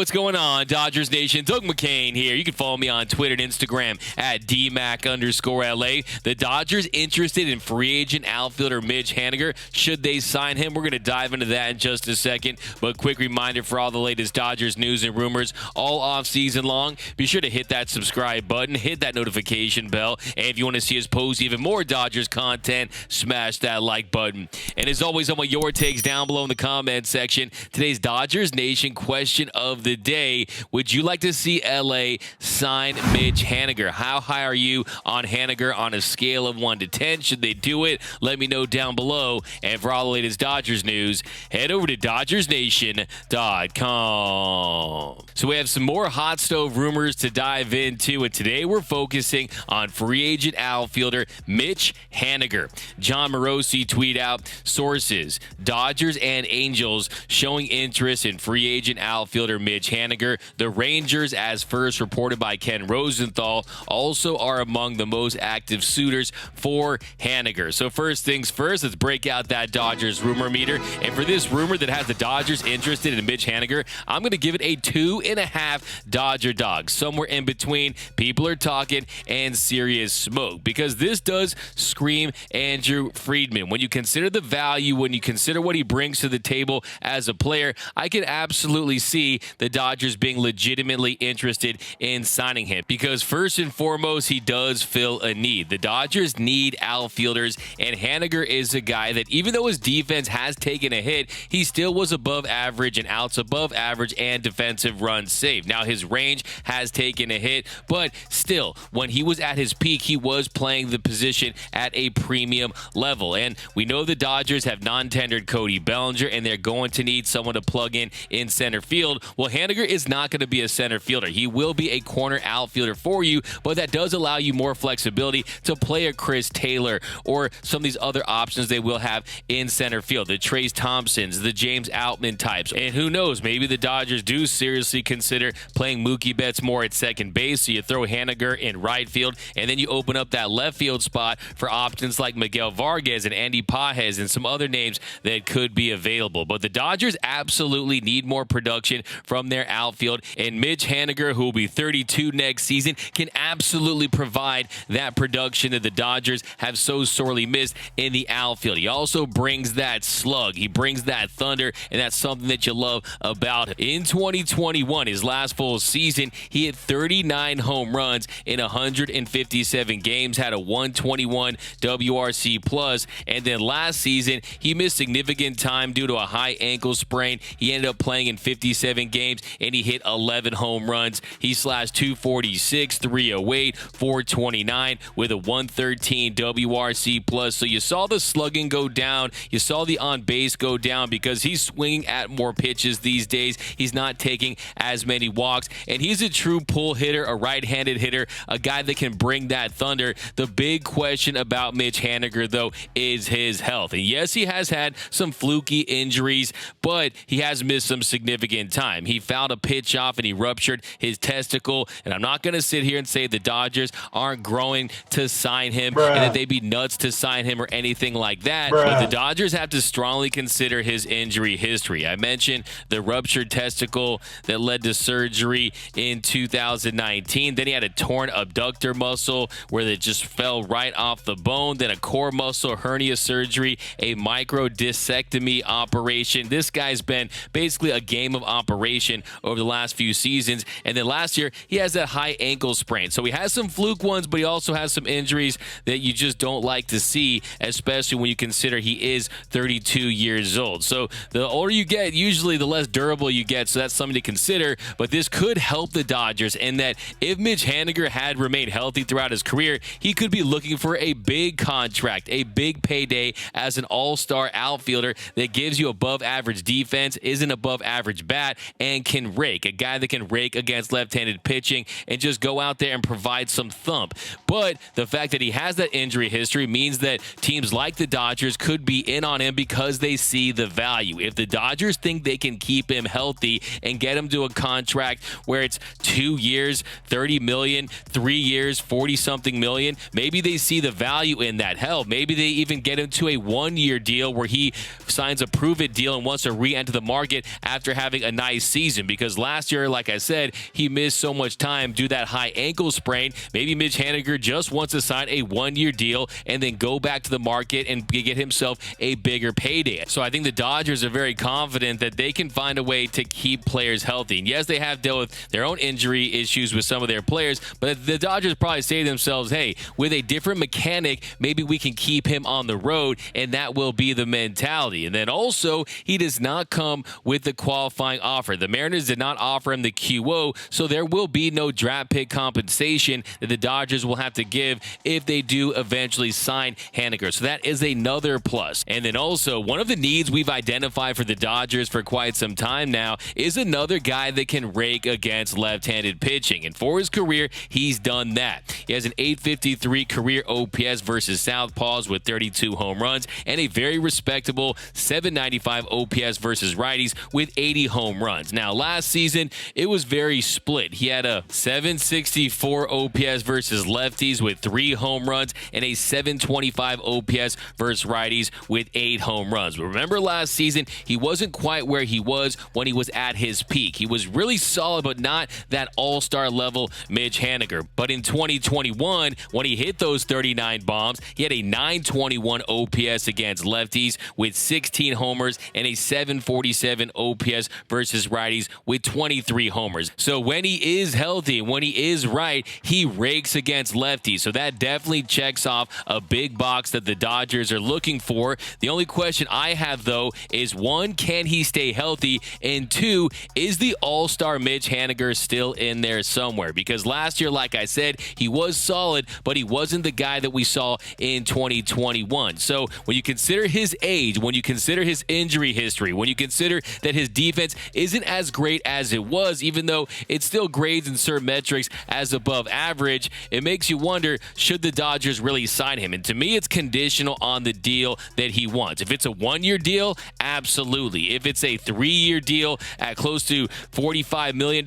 what's going on, Dodgers Nation? Doug McCain here. You can follow me on Twitter and Instagram at DMac_LA. The Dodgers interested in free agent outfielder Mitch Haniger. Should they sign him? We're going to dive into that in just a second. But quick reminder for all the latest Dodgers news and rumors all offseason long. Be sure to hit that subscribe button, hit that notification bell. And if you want to see us post even more Dodgers content, smash that like button. And as always, I want your takes down below in the comment section. Today's Dodgers Nation question of the day: would you like to see LA sign Mitch Haniger? How high are you on Haniger on a scale of 1 to 10? Should they do it? Let me know down below. And for all the latest Dodgers news, head over to DodgersNation.com. So we have some more hot stove rumors to dive into, and today we're focusing on free agent outfielder Mitch Haniger. John Morosi tweet out, sources, Dodgers and Angels showing interest in free agent outfielder Mitch Haniger. The Rangers, as first reported by Ken Rosenthal, also are among the most active suitors for Haniger. So first things first, let's break out that Dodgers rumor meter. And for this rumor that has the Dodgers interested in Mitch Haniger, I'm going to give it a 2.5 Dodger dogs. Somewhere in between people are talking and serious smoke, because this does scream Andrew Friedman. When you consider the value, when you consider what he brings to the table as a player, I can absolutely see the Dodgers being legitimately interested in signing him, because first and foremost, he does fill a need. The Dodgers need outfielders, and Haniger is a guy that, even though his defense has taken a hit, he still was above average and outs above average and defensive runs saved. Now, his range has taken a hit, but still, when he was at his peak, he was playing the position at a premium level. And we know the Dodgers have non-tendered Cody Bellinger, and they're going to need someone to plug in center field. Well, Haniger is not going to be a center fielder. He will be a corner outfielder for you, but that does allow you more flexibility to play a Chris Taylor or some of these other options they will have in center field, the Trace Thompsons, the James Outman types. And who knows, maybe the Dodgers do seriously consider playing Mookie Betts more at second base, so you throw Haniger in right field, and then you open up that left field spot for options like Miguel Vargas and Andy Pages and some other names that could be available. But the Dodgers absolutely need more production from their outfield, and Mitch Haniger, who will be 32 next season, can absolutely provide that production that the Dodgers have so sorely missed in the outfield. He also brings that slug. He brings that thunder, and that's something that you love about him. In 2021, his last full season, he hit 39 home runs in 157 games, had a 121 WRC plus, and then last season, he missed significant time due to a high ankle sprain. He ended up playing in 57 games, and he hit 11 home runs. He slashed 246, 308, 429 with a 113 WRC plus. So you saw the slugging go down. You saw the on base go down because he's swinging at more pitches these days. He's not taking as many walks, and he's a true pull hitter, a right-handed hitter, a guy that can bring that thunder. The big question about Mitch Haniger, though, is his health. And yes, he has had some fluky injuries, but he has missed some significant time. He fouled a pitch off and he ruptured his testicle, and I'm not going to sit here and say the Dodgers aren't growing to sign him and that they'd be nuts to sign him or anything like that, but the Dodgers have to strongly consider his injury history. I mentioned the ruptured testicle that led to surgery in 2019. Then he had a torn abductor muscle where it just fell right off the bone. Then a core muscle hernia surgery, a microdiscectomy operation. This guy's been basically a game of operation over the last few seasons. And then last year, he has that high ankle sprain. So he has some fluke ones, but he also has some injuries that you just don't like to see, especially when you consider he is 32 years old. So the older you get, usually the less durable you get. So that's something to consider. But this could help the Dodgers in that if Mitch Haniger had remained healthy throughout his career, he could be looking for a big contract, a big payday as an all-star outfielder that gives you above average defense, isn't above average bat, and can rake. A guy that can rake against left-handed pitching and just go out there and provide some thump. But the fact that he has that injury history means that teams like the Dodgers could be in on him because they see the value. If the Dodgers think they can keep him healthy and get him to a contract where it's 2 years, $30 million, 3 years, 40-something million. Maybe they see the value in that. Hell, maybe they even get him to a 1-year deal where he signs a prove-it deal and wants to re-enter the market after having a nice season. Because last year, like I said, he missed so much time due to that high ankle sprain. Maybe Mitch Haniger just wants to sign a 1-year deal and then go back to the market and get himself a bigger payday. So I think the Dodgers are very confident that they can find a way to keep players healthy. And yes, they have dealt with their own injury issues with some of their players, but the Dodgers probably say to themselves, hey, with a different mechanic, maybe we can keep him on the road, and that will be the mentality. And then also, he does not come with the qualifying offer. The Mariners did not offer him the QO, so there will be no draft pick compensation that the Dodgers will have to give if they do eventually sign Haniger. So that is another plus. And then also, one of the needs we've identified for the Dodgers for quite some time now is another guy that can rake against left-handed pitching. And for his career, he's done that. He has an .853 career OPS versus southpaws with 32 home runs and a very respectable .795 OPS versus righties with 80 home runs. Now, last season, it was very split. He had a .764 OPS versus lefties with 3 home runs and a .725 OPS versus righties with 8 home runs. But remember last season, he wasn't quite where he was when he was at his peak. He was really solid, but not that all-star level Mitch Haniger. But in 2021, when he hit those 39 bombs, he had a .921 OPS against lefties with 16 homers and a .747 OPS versus righties with 23 homers. So when he is healthy and when he is right, he rakes against lefties. So that definitely checks off a big box that the Dodgers are looking for. The only question I have, though, is 1, can he stay healthy? And 2, is the all-star Mitch Haniger still in there somewhere? Because last year, like I said, he was solid, but he wasn't the guy that we saw in 2021. So when you consider his age, when you consider his injury history, when you consider that his defense isn't as great as it was, even though it still grades in certain metrics as above average, it makes you wonder, should the Dodgers really sign him? And to me, it's conditional on the deal that he wants. If it's a 1-year deal, absolutely. If it's a 3-year deal at close to $45 million,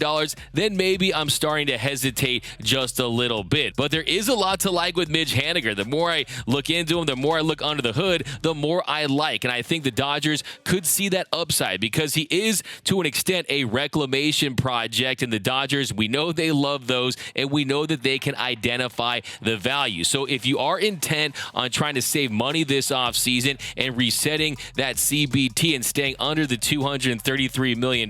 then maybe I'm starting to hesitate just a little bit. But there is a lot to like with Mitch Haniger. The more I look into him, the more I look under the hood, the more I like. And I think the Dodgers could see that upside because he is, to an extent, a reclamation project. And the Dodgers, we know they love those, and we know that they can identify the value. So if you are intent on trying to save money this offseason and resetting that CBT and staying under the $233 million,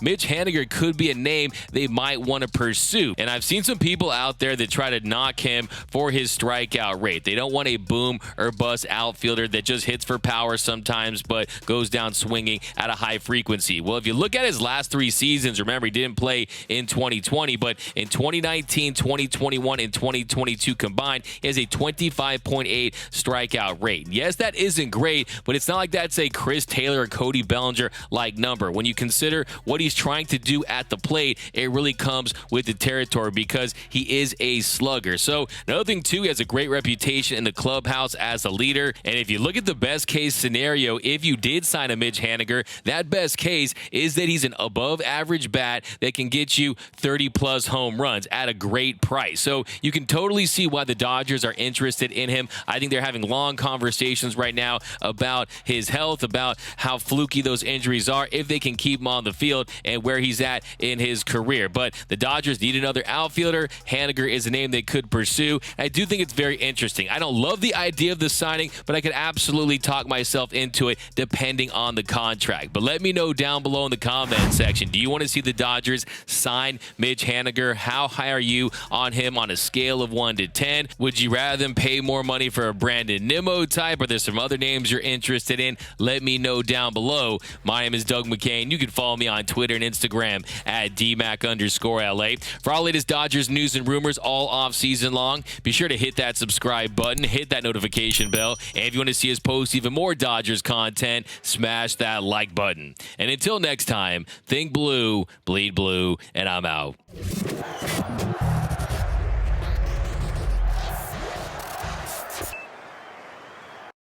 Mitch Haniger could be a name they might want to pursue. And I've seen some people out there that try to knock him for his strikeout rate. They don't want a boom or bust outfielder that just hits for power sometimes but goes down swinging at a high frequency. Well, if you look at his last 3 seasons, remember he didn't play in 2020, but in 2019, 2021, and 2022 combined, he has a 25.8 strikeout rate. Yes, that isn't great, but it's not like that's a Chris Taylor or Cody Bellinger like number. When you consider what he's trying to do at the plate, it really comes with the territory because he is a slugger. So another thing too, he has a great reputation in the clubhouse as a leader. And if you look at the best case scenario, if you did sign a Mitch Haniger, that best case is that he's an above average bat that can get you 30 plus home runs at a great price. So you can totally see why the Dodgers are interested in him. I think they're having long conversations right now about his health, about how fluky those injuries are, if they can keep him on the field and where he's at in his career. But the Dodgers need another outfielder. Haniger is a name they could pursue. I do think it's very interesting. I don't love the idea of the signing, but I could absolutely talk myself into it depending on the contract. But let me know down below in the comment section. Do you want to see the Dodgers sign Mitch Haniger? How high are you on him on a scale of 1 to 10? Would you rather them pay more money for a Brandon Nimmo type? Are there some other names you're interested in? Let me know down below. My name is Doug McCain. You can follow me on Twitter and Instagram at DMac_LA. For all latest Dodgers news and rumors all off season long, be sure to hit that subscribe button, hit that notification bell, and if you want to see us post even more Dodgers content, smash that like button. And until next time, think blue, bleed blue, and I'm out.